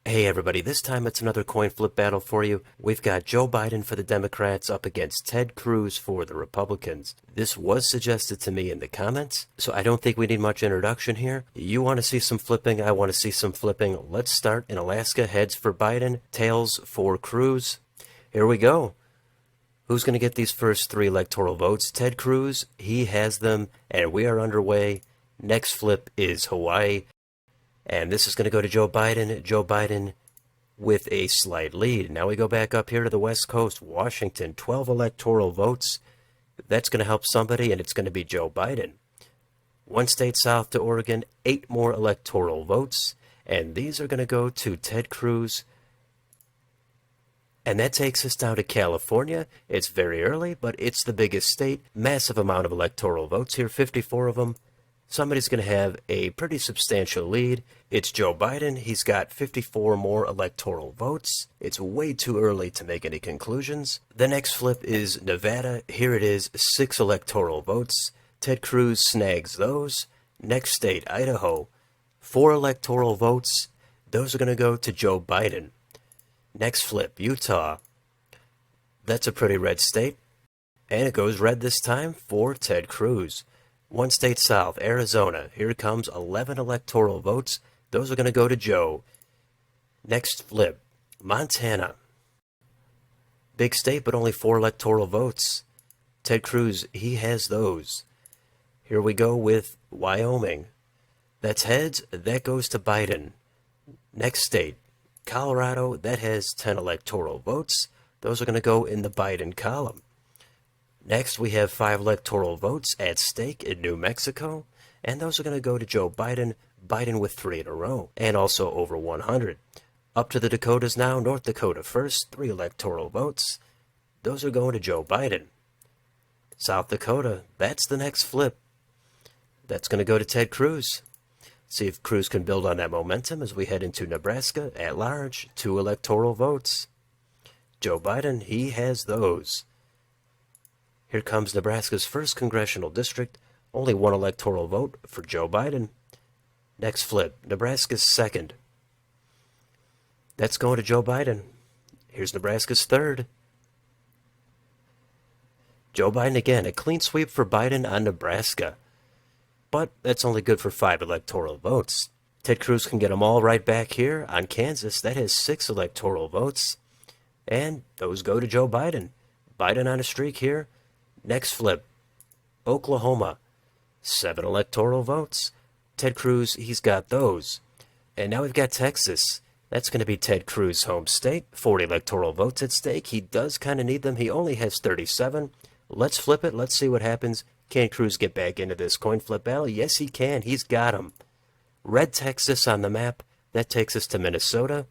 Hey everybody, this time it's another coin flip battle for you. We've got Joe Biden for the Democrats up against Ted Cruz for the Republicans. This was suggested to me in the comments, so I don't think we need much introduction here. You want to see some flipping, I want to see some flipping. Let's start in Alaska. Heads for Biden, tails for Cruz. Here we go. Who's going to get these first three electoral votes? Ted Cruz, he has them, and we are underway. Next flip is Hawaii. And this is going to go to Joe Biden. Joe Biden with a slight lead. Now we go back up here to the West Coast. Washington, 12 electoral votes. That's going to help somebody, and it's going to be Joe Biden. One state south to Oregon, 8 more electoral votes. And these are going to go to Ted Cruz. And that takes us down to California. It's very early, but it's the biggest state. Massive amount of electoral votes here, 54 of them. Somebody's going to have a pretty substantial lead. It's Joe Biden. He's got 54 more electoral votes. It's way too early to make any conclusions. The next flip is Nevada. Here it is, 6 electoral votes. Ted Cruz snags those. Next state, Idaho, 4 electoral votes. Those are going to go to Joe Biden. Next flip, Utah. That's a pretty red state. And it goes red this time for Ted Cruz. One state south, Arizona. Here comes 11 electoral votes. Those are going to go to Joe. Next flip, Montana. Big state, but only 4 electoral votes. Ted Cruz, he has those. Here we go with Wyoming. That's heads. That goes to Biden. Next state, Colorado. That has 10 electoral votes. Those are going to go in the Biden column. Next, we have 5 electoral votes at stake in New Mexico, and those are going to go to Joe Biden, Biden with 3 in a row, and also over 100. Up to the Dakotas now, North Dakota first, 3 electoral votes. Those are going to Joe Biden. South Dakota, that's the next flip. That's going to go to Ted Cruz. See if Cruz can build on that momentum as we head into Nebraska at large, 2 electoral votes. Joe Biden, he has those. Here comes Nebraska's first congressional district, only 1 electoral vote for Joe Biden. Next flip, Nebraska's second. That's going to Joe Biden. Here's Nebraska's third. Joe Biden again, a clean sweep for Biden on Nebraska. But that's only good for 5 electoral votes. Ted Cruz can get them all right back here on Kansas. That has 6 electoral votes. And those go to Joe Biden. Biden on a streak here. Next flip, Oklahoma, 7 electoral votes. Ted Cruz, he's got those. And now we've got Texas. That's going to be Ted Cruz's home state. 40 electoral votes at stake. He does kind of need them. He only has 37. Let's flip it. Let's see what happens. Can Cruz get back into this coin flip battle? Yes, he can. He's got them. Red Texas on the map. That takes us to Minnesota.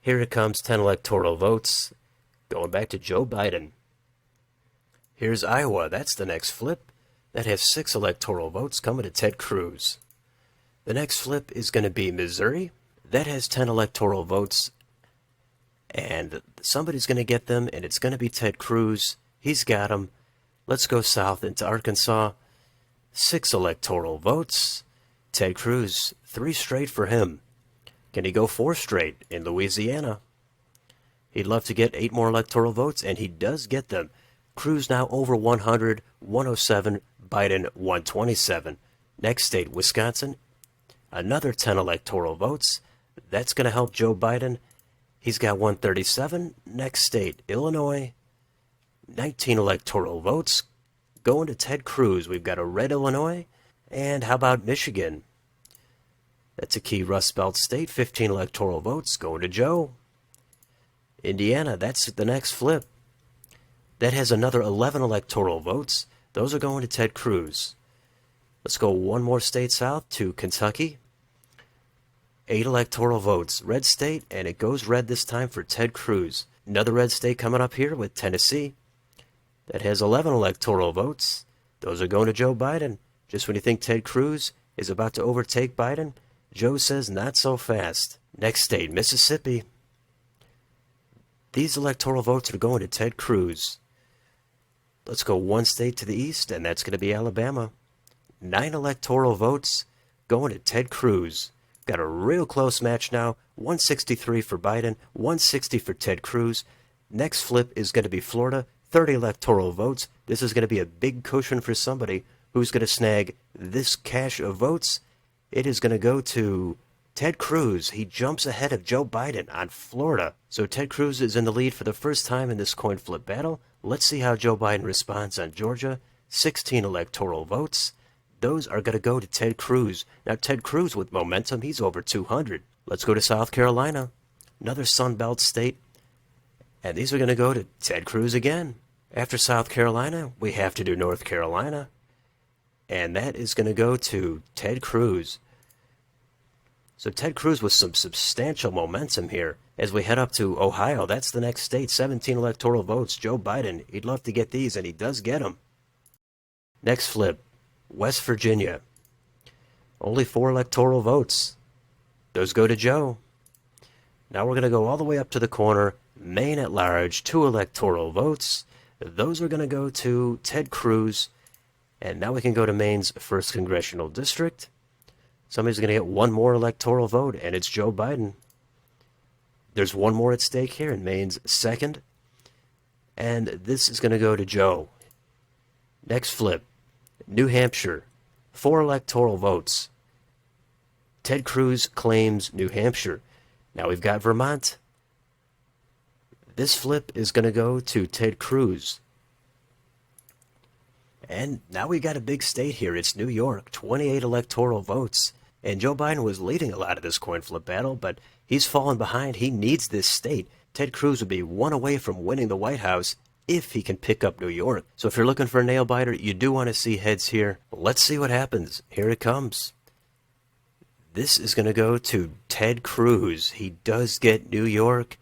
Here it comes, 10 electoral votes. Going back to Joe Biden. Here's Iowa. That's the next flip. That has 6 electoral votes coming to Ted Cruz. The next flip is going to be Missouri. That has 10 electoral votes. And somebody's going to get them, and it's going to be Ted Cruz. He's got them. Let's go south into Arkansas. 6 electoral votes. Ted Cruz, 3 straight for him. Can he go 4 straight in Louisiana? He'd love to get 8 more electoral votes, and he does get them. Cruz now over 100, 107, Biden 127. Next state, Wisconsin. Another 10 electoral votes. That's going to help Joe Biden. He's got 137. Next state, Illinois. 19 electoral votes. Going to Ted Cruz. We've got a red Illinois. And how about Michigan? That's a key Rust Belt state. 15 electoral votes. Going to Joe. Indiana, that's the next flip. That has another 11 electoral votes. Those are going to Ted Cruz. Let's go one more state south to Kentucky. 8 electoral votes. Red state, and it goes red this time for Ted Cruz. Another red state coming up here with Tennessee. That has 11 electoral votes. Those are going to Joe Biden. Just when you think Ted Cruz is about to overtake Biden, Joe says not so fast. Next state, Mississippi. These electoral votes are going to Ted Cruz. Let's go one state to the east, and that's going to be Alabama. 9 electoral votes going to Ted Cruz. Got a real close match now. 163 for Biden, 160 for Ted Cruz. Next flip is going to be Florida, 30 electoral votes. This is going to be a big cushion for somebody who's going to snag this cache of votes. It is going to go to Ted Cruz. He jumps ahead of Joe Biden on Florida. So Ted Cruz is in the lead for the first time in this coin flip battle. Let's see how Joe Biden responds on Georgia. 16 electoral votes. Those are going to go to Ted Cruz. Now, Ted Cruz with momentum, he's over 200. Let's go to South Carolina, another Sun Belt state. And these are going to go to Ted Cruz again. After South Carolina, we have to do North Carolina. And that is going to go to Ted Cruz. So Ted Cruz with some substantial momentum here. As we head up to Ohio, that's the next state, 17 electoral votes. Joe Biden, he'd love to get these, and he does get them. Next flip, West Virginia. Only 4 electoral votes. Those go to Joe. Now we're going to go all the way up to the corner. Maine at large, 2 electoral votes. Those are going to go to Ted Cruz. And now we can go to Maine's 1st Congressional District. Somebody's going to get 1 more electoral vote, and it's Joe Biden. There's 1 more at stake here in Maine's 2nd. And this is going to go to Joe. Next flip, New Hampshire, 4 electoral votes. Ted Cruz claims New Hampshire. Now we've got Vermont. This flip is going to go to Ted Cruz. And now we got a big state here. It's New York, 28 electoral votes. And Joe Biden was leading a lot of this coin flip battle, but he's fallen behind. He needs this state. Ted Cruz would be 1 away from winning the White House if he can pick up New York. So if you're looking for a nail biter, you do want to see heads here. Let's see what happens. Here it comes. This is going to go to Ted Cruz. He does get New York.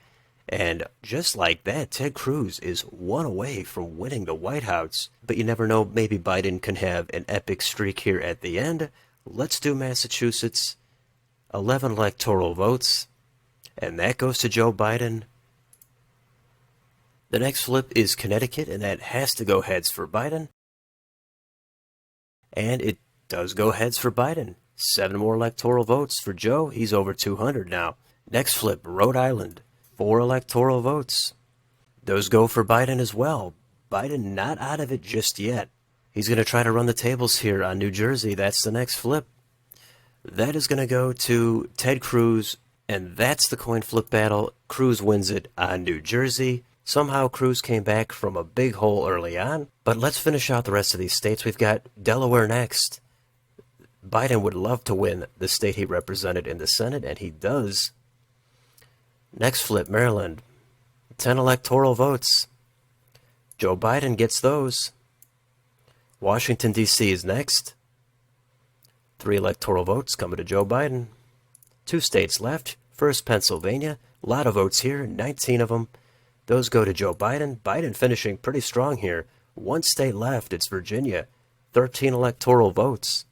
And just like that, Ted Cruz is 1 away from winning the White House. But you never know, maybe Biden can have an epic streak here at the end. Let's do Massachusetts. 11 electoral votes. And that goes to Joe Biden. The next flip is Connecticut, and that has to go heads for Biden. And it does go heads for Biden. 7 more electoral votes for Joe. He's over 200 now. Next flip, Rhode Island. 4 electoral votes. Those go for Biden as well. Biden not out of it just yet. He's going to try to run the tables here on New Jersey. That's the next flip. That is going to go to Ted Cruz, and that's the coin flip battle. Cruz wins it on New Jersey. Somehow Cruz came back from a big hole early on. But let's finish out the rest of these states. We've got Delaware next. Biden would love to win the state he represented in the Senate, and he does. Next flip, Maryland. 10 electoral votes. Joe Biden gets those. Washington, D.C. is next. 3 electoral votes coming to Joe Biden. 2 states left. First, Pennsylvania. A lot of votes here, 19 of them. Those go to Joe Biden. Biden finishing pretty strong here. 1 state left, it's Virginia. 13 electoral votes.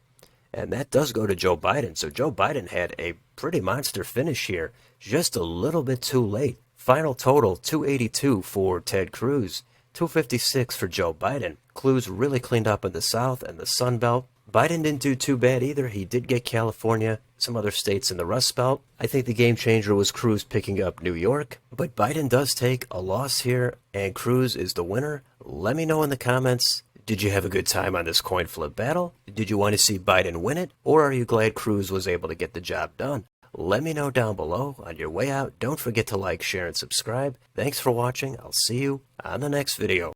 And that does go to Joe Biden. So Joe Biden had a pretty monster finish here. Just a little bit too late. Final total, 282 for Ted Cruz. 256 for Joe Biden. Cruz really cleaned up in the South and the Sun Belt. Biden didn't do too bad either. He did get California, some other states in the Rust Belt. I think the game changer was Cruz picking up New York. But Biden does take a loss here, and Cruz is the winner. Let me know in the comments. Did you have a good time on this coin flip battle? Did you want to see Biden win it? Or are you glad Cruz was able to get the job done? Let me know down below. On your way out, don't forget to like, share, and subscribe. Thanks for watching. I'll see you on the next video.